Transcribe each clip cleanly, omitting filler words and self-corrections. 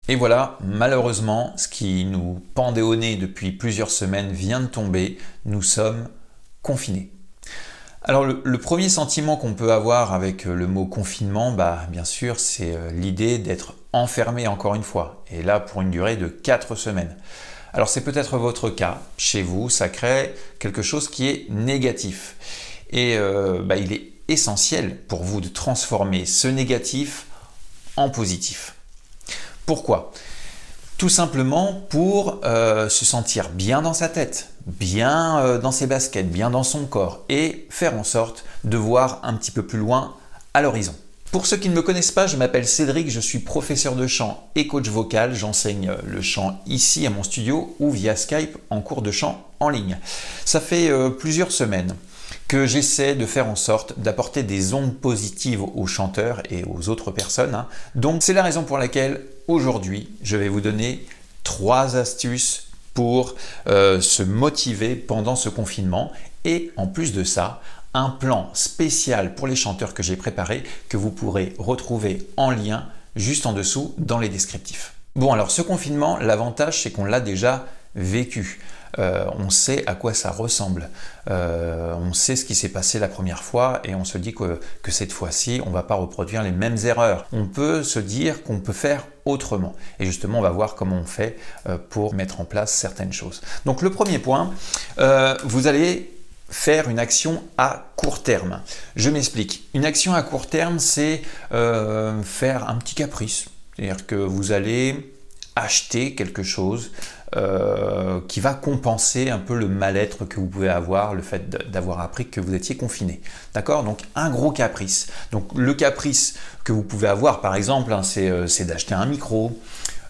Et voilà, malheureusement, ce qui nous pendait au nez depuis plusieurs semaines vient de tomber. Nous sommes confinés. Alors le premier sentiment qu'on peut avoir avec le mot confinement, bien sûr, c'est l'idée d'être enfermé encore une fois. Et là, pour une durée de 4 semaines. Alors c'est peut-être votre cas. Chez vous, ça crée quelque chose qui est négatif. Et il est essentiel pour vous de transformer ce négatif en positif. Pourquoi? Tout simplement pour se sentir bien dans sa tête, bien dans ses baskets, bien dans son corps et faire en sorte de voir un petit peu plus loin à l'horizon. Pour ceux qui ne me connaissent pas, je m'appelle Cédric, je suis professeur de chant et coach vocal. J'enseigne le chant ici à mon studio ou via Skype en cours de chant en ligne. Ça fait plusieurs semaines que j'essaie de faire en sorte d'apporter des ondes positives aux chanteurs et aux autres personnes. Donc c'est la raison pour laquelle aujourd'hui je vais vous donner 3 astuces pour se motiver pendant ce confinement et en plus de ça, un plan spécial pour les chanteurs que j'ai préparé que vous pourrez retrouver en lien juste en dessous dans les descriptifs. Bon alors ce confinement, l'avantage c'est qu'on l'a déjà vécu. On sait à quoi ça ressemble, on sait ce qui s'est passé la première fois et on se dit que cette fois-ci, on ne va pas reproduire les mêmes erreurs. On peut se dire qu'on peut faire autrement. Et justement, on va voir comment on fait pour mettre en place certaines choses. Donc le premier point, vous allez faire une action à court terme. Je m'explique. Une action à court terme, c'est faire un petit caprice. C'est-à-dire que vous allez acheter quelque chose qui va compenser un peu le mal-être que vous pouvez avoir, le fait d'avoir appris que vous étiez confiné. D'accord? Donc un gros caprice. Donc le caprice que vous pouvez avoir par exemple, c'est d'acheter un micro,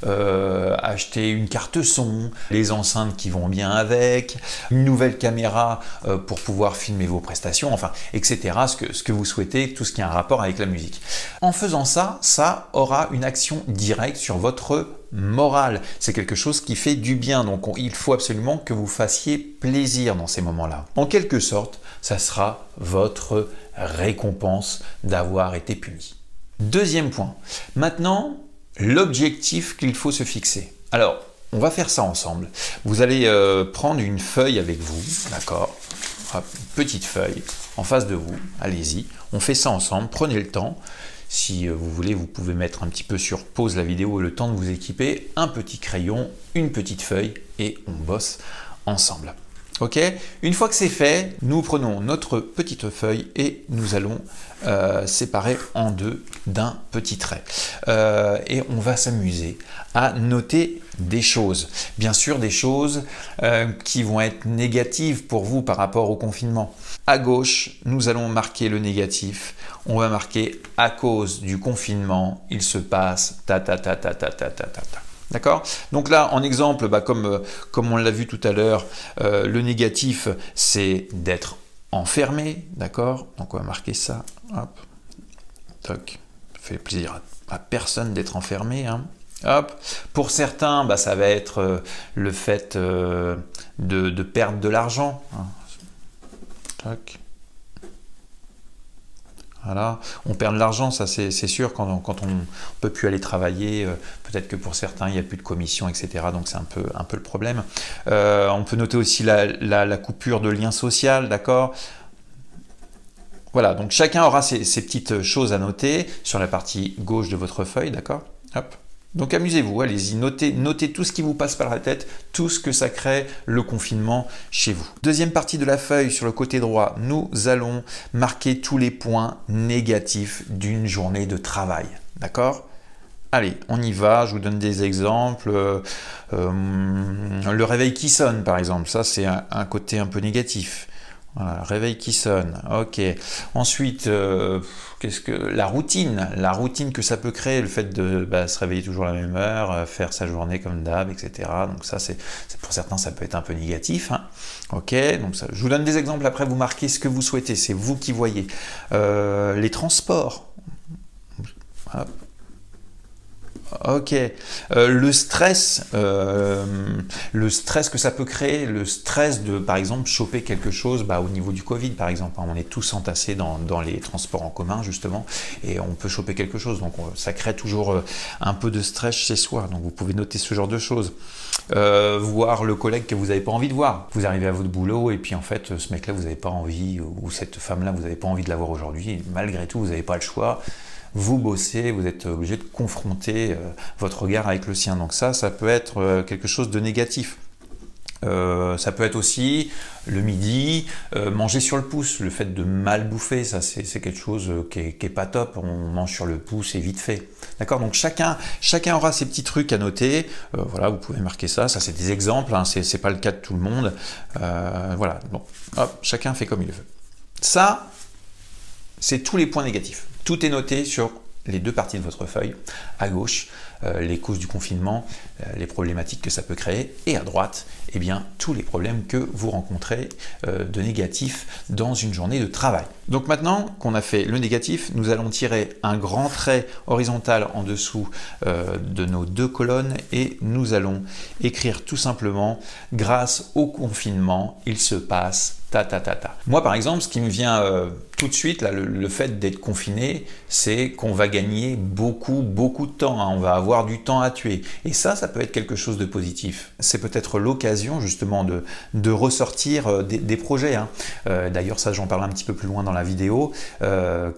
acheter une carte son, les enceintes qui vont bien avec, une nouvelle caméra pour pouvoir filmer vos prestations, enfin, etc. Ce que vous souhaitez, tout ce qui a un rapport avec la musique. En faisant ça, ça aura une action directe sur votre morale. C'est quelque chose qui fait du bien, donc il faut absolument que vous fassiez plaisir dans ces moments-là. En quelque sorte, ça sera votre récompense d'avoir été puni. Deuxième point. Maintenant, l'objectif qu'il faut se fixer. Alors, on va faire ça ensemble. Vous allez prendre une feuille avec vous, d'accord? Une petite feuille en face de vous. Allez-y, on fait ça ensemble. Prenez le temps. Si vous voulez, vous pouvez mettre un petit peu sur pause la vidéo le temps de vous équiper. Un petit crayon, une petite feuille et on bosse ensemble. Ok? Une fois que c'est fait, nous prenons notre petite feuille et nous allons séparer en deux d'un petit trait. Et on va s'amuser à noter des choses. Bien sûr, des choses qui vont être négatives pour vous par rapport au confinement. À gauche, nous allons marquer le négatif. On va marquer à cause du confinement, il se passe ta ta ta ta ta ta ta ta ta. D'accord? Donc là, en exemple, comme on l'a vu tout à l'heure, le négatif, c'est d'être enfermé. D'accord? Donc on va marquer ça. Hop. Toc. Ça fait plaisir à personne d'être enfermé. Hein. Hop. Pour certains, ça va être le fait de perdre de l'argent. Hein. Toc. Voilà, on perd de l'argent, ça c'est sûr, quand on ne peut plus aller travailler, peut-être que pour certains il n'y a plus de commission, etc. Donc c'est un peu le problème. On peut noter aussi la coupure de lien social, d'accord? Voilà, donc chacun aura ces petites choses à noter sur la partie gauche de votre feuille, d'accord? Hop. Donc amusez-vous, allez-y, notez tout ce qui vous passe par la tête, tout ce que ça crée le confinement chez vous. Deuxième partie de la feuille, sur le côté droit, nous allons marquer tous les points négatifs d'une journée de travail. D'accord? Allez, on y va, je vous donne des exemples. Le réveil qui sonne, par exemple, ça c'est un côté un peu négatif. Voilà, réveil qui sonne, ok. Ensuite, la routine que ça peut créer, le fait de se réveiller toujours à la même heure, faire sa journée comme d'hab, etc. Donc ça, c'est pour certains, ça peut être un peu négatif. Hein. Ok, donc ça, je vous donne des exemples, après vous marquez ce que vous souhaitez, c'est vous qui voyez. Les transports. Hop. Ok. Le stress que ça peut créer, le stress de, par exemple, choper quelque chose au niveau du Covid, par exemple. On est tous entassés dans les transports en commun, justement, et on peut choper quelque chose. Donc, ça crée toujours un peu de stress chez soi. Donc, vous pouvez noter ce genre de choses. Voir le collègue que vous n'avez pas envie de voir. Vous arrivez à votre boulot et puis en fait, ce mec-là, vous n'avez pas envie, ou cette femme-là, vous n'avez pas envie de la voir aujourd'hui. Et malgré tout, vous n'avez pas le choix. Vous bossez, vous êtes obligé de confronter votre regard avec le sien. Donc ça peut être quelque chose de négatif. Ça peut être aussi le midi, manger sur le pouce, le fait de mal bouffer, ça c'est quelque chose qui est pas top, on mange sur le pouce et vite fait. D'accord, donc chacun aura ses petits trucs à noter, voilà, vous pouvez marquer ça c'est des exemples, hein, c'est pas le cas de tout le monde, voilà, bon, hop, chacun fait comme il veut. Ça, c'est tous les points négatifs, tout est noté sur les deux parties de votre feuille, à gauche, les causes du confinement, les problématiques que ça peut créer, et à droite, eh bien, tous les problèmes que vous rencontrez de négatifs dans une journée de travail. Donc maintenant qu'on a fait le négatif, nous allons tirer un grand trait horizontal en dessous de nos deux colonnes et nous allons écrire tout simplement « Grâce au confinement, il se passe ta ta ta ta ». Moi par exemple, ce qui me vient tout de suite, là, le fait d'être confiné, c'est qu'on va gagner beaucoup de temps, hein. On va avoir du temps à tuer. Et ça peut être quelque chose de positif. C'est peut-être l'occasion justement de ressortir des projets, hein. D'ailleurs, ça j'en parle un petit peu plus loin dans la vidéo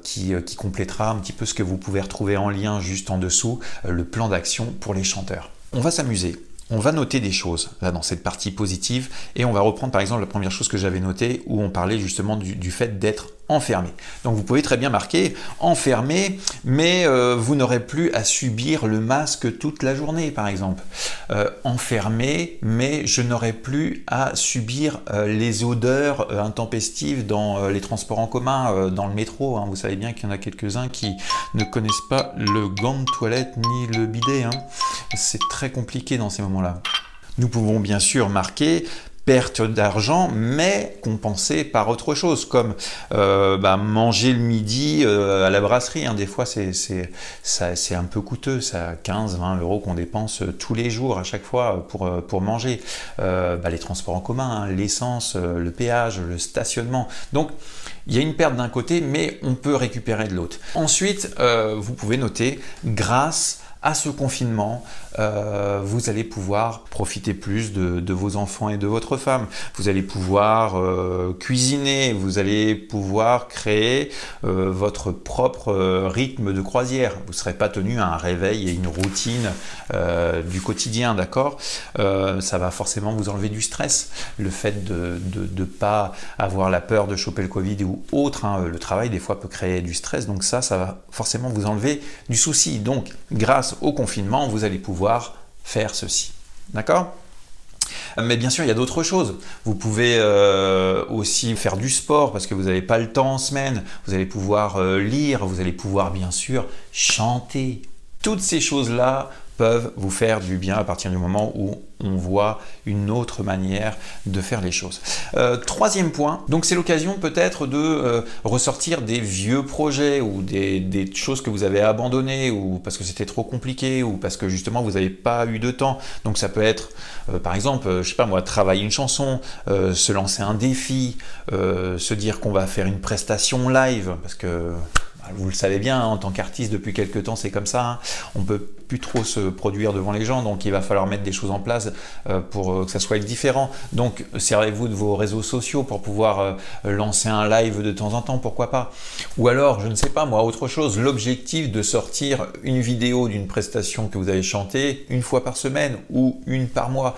qui complétera un petit peu ce que vous pouvez retrouver en lien juste en dessous, le plan d'action pour les chanteurs. On va s'amuser. On va noter des choses là dans cette partie positive et on va reprendre par exemple la première chose que j'avais notée où on parlait justement du fait d'être enfermé. Donc vous pouvez très bien marquer enfermé, mais vous n'aurez plus à subir le masque toute la journée par exemple. Enfermé, mais je n'aurai plus à subir les odeurs intempestives dans les transports en commun, dans le métro, hein. Vous savez bien qu'il y en a quelques-uns qui ne connaissent pas le gant de toilette ni le bidet, hein. C'est très compliqué dans ces moments-là. Nous pouvons bien sûr marquer perte d'argent, mais compensée par autre chose, comme manger le midi à la brasserie, hein. Des fois, c'est un peu coûteux, ça 15-20 € qu'on dépense tous les jours à chaque fois pour manger. Les transports en commun, hein, l'essence, le péage, le stationnement. Donc, il y a une perte d'un côté, mais on peut récupérer de l'autre. Ensuite, vous pouvez noter grâce à ce confinement, vous allez pouvoir profiter plus de vos enfants et de votre femme. Vous allez pouvoir cuisiner, vous allez pouvoir créer votre propre rythme de croisière. Vous ne serez pas tenu à un réveil et une routine du quotidien, d'accord? Ça va forcément vous enlever du stress. Le fait de ne pas avoir la peur de choper le Covid ou autre, hein, le travail des fois peut créer du stress, donc ça va forcément vous enlever du souci. Donc, grâce au confinement, vous allez pouvoir faire ceci. D'accord? Mais bien sûr, il y a d'autres choses. Vous pouvez aussi faire du sport parce que vous n'avez pas le temps en semaine. Vous allez pouvoir lire, vous allez pouvoir bien sûr chanter. Toutes ces choses-là peuvent vous faire du bien à partir du moment où on voit une autre manière de faire les choses. Troisième point, donc c'est l'occasion peut-être de ressortir des vieux projets ou des choses que vous avez abandonnées ou parce que c'était trop compliqué ou parce que justement vous n'avez pas eu de temps. Donc ça peut être par exemple, je sais pas moi, travailler une chanson, se lancer un défi, se dire qu'on va faire une prestation live parce que vous le savez bien, hein, en tant qu'artiste depuis quelques temps c'est comme ça, hein. On peut plus trop se produire devant les gens, donc il va falloir mettre des choses en place pour que ça soit différent. Donc servez-vous de vos réseaux sociaux pour pouvoir lancer un live de temps en temps, pourquoi pas. Ou alors, je ne sais pas moi, autre chose, l'objectif de sortir une vidéo d'une prestation que vous avez chantée une fois par semaine ou une par mois.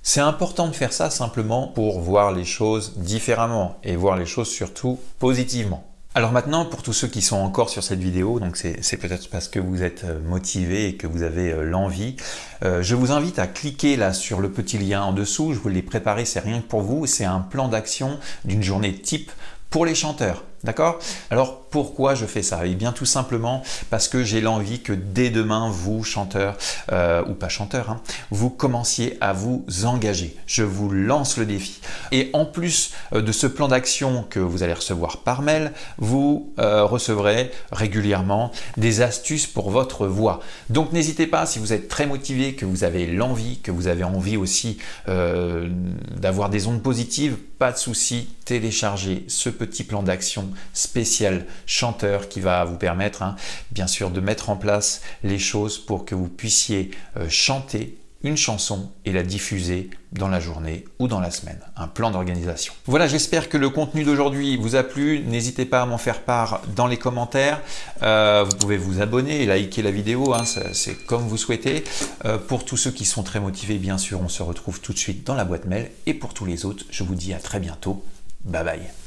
C'est important de faire ça simplement pour voir les choses différemment et voir les choses surtout positivement. Alors maintenant, pour tous ceux qui sont encore sur cette vidéo, donc c'est peut-être parce que vous êtes motivé et que vous avez l'envie, je vous invite à cliquer là sur le petit lien en dessous. Je vous l'ai préparé, c'est rien que pour vous. C'est un plan d'action d'une journée type pour les chanteurs. d'accord? Alors pourquoi je fais ça? Eh bien tout simplement parce que j'ai l'envie que dès demain, vous, chanteurs ou pas chanteurs, hein, vous commenciez à vous engager. Je vous lance le défi. Et en plus de ce plan d'action que vous allez recevoir par mail, vous recevrez régulièrement des astuces pour votre voix. Donc n'hésitez pas, si vous êtes très motivé, que vous avez l'envie, que vous avez envie aussi d'avoir des ondes positives, pas de souci, téléchargez ce petit plan d'action spécial chanteur qui va vous permettre bien sûr de mettre en place les choses pour que vous puissiez chanter une chanson et la diffuser dans la journée ou dans la semaine. Un plan d'organisation. Voilà, j'espère que le contenu d'aujourd'hui vous a plu. N'hésitez pas à m'en faire part dans les commentaires. Vous pouvez vous abonner et liker la vidéo, c'est comme vous souhaitez. Pour tous ceux qui sont très motivés, bien sûr, on se retrouve tout de suite dans la boîte mail. Et pour tous les autres, je vous dis à très bientôt. Bye bye.